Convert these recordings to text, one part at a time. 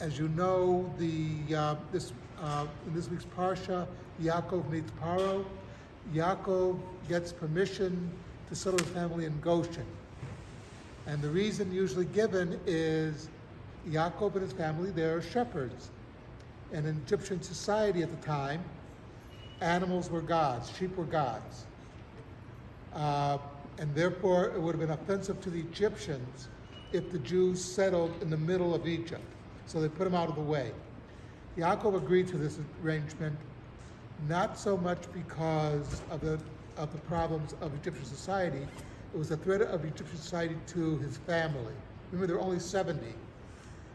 As you know, in this week's parsha, Yaakov meets Paro. Yaakov gets permission to settle his family in Goshen. And the reason usually given is Yaakov and his family, they're shepherds. And in Egyptian society at the time, animals were gods, sheep were gods. And therefore it would have been offensive to the Egyptians if the Jews settled in the middle of Egypt. So they put them out of the way. Yaakov agreed to this arrangement, not so much because of the problems of Egyptian society. It was a threat of Egyptian society to his family. Remember, there were only 70.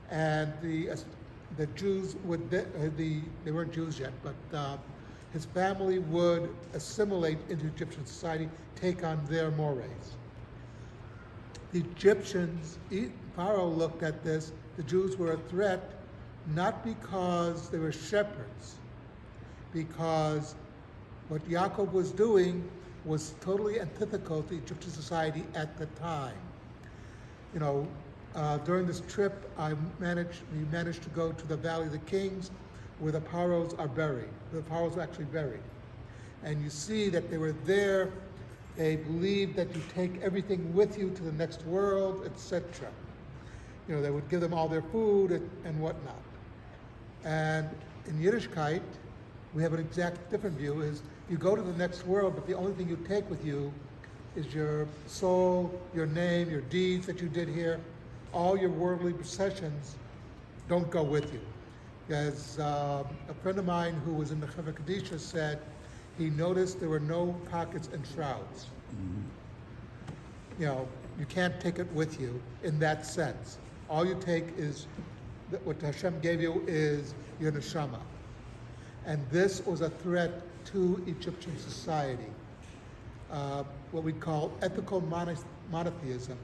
And the Jews would, they weren't Jews yet, but his family would assimilate into Egyptian society, take on their mores. The Egyptians, Pharaoh looked at this, the Jews were a threat, not because they were shepherds, because what Yaakov was doing was totally antithetical to Egyptian society at the time. You know, during this trip, we managed to go to the Valley of the Kings, where the Pharaohs are buried. The Pharaohs were actually buried. And you see that they were there. They believed that you take everything with you to the next world, etc. You know, they would give them all their food and whatnot. And in Yiddishkeit, we have an exact different view, is you go to the next world, but the only thing you take with you is your soul, your name, your deeds that you did here. All your worldly possessions don't go with you. As a friend of mine who was in the Chevra Kadisha said, he noticed there were no pockets and shrouds. Mm-hmm. You know, you can't take it with you in that sense. All you take is, what Hashem gave you is your neshama. And this was a threat to Egyptian society. What we call ethical monotheism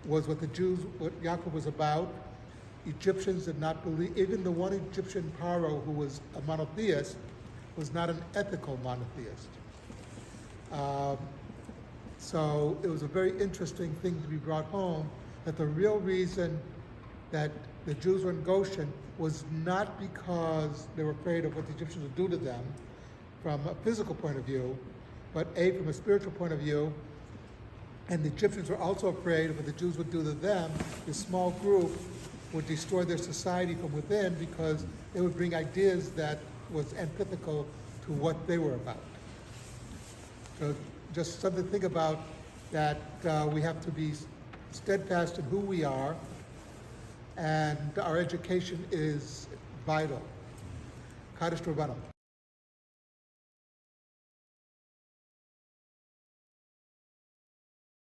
was what Yaakov was about. Egyptians did not believe, even the one Egyptian Paro who was a monotheist was not an ethical monotheist. So it was a very interesting thing to be brought home, that the real reason that the Jews were in Goshen was not because they were afraid of what the Egyptians would do to them from a physical point of view, but from a spiritual point of view. And the Egyptians were also afraid of what the Jews would do to them. This small group would destroy their society from within because they would bring ideas that was antithetical to what they were about. So just something to think about, that we have to be steadfast in who we are, and our education is vital. Kaddish Rabbanim.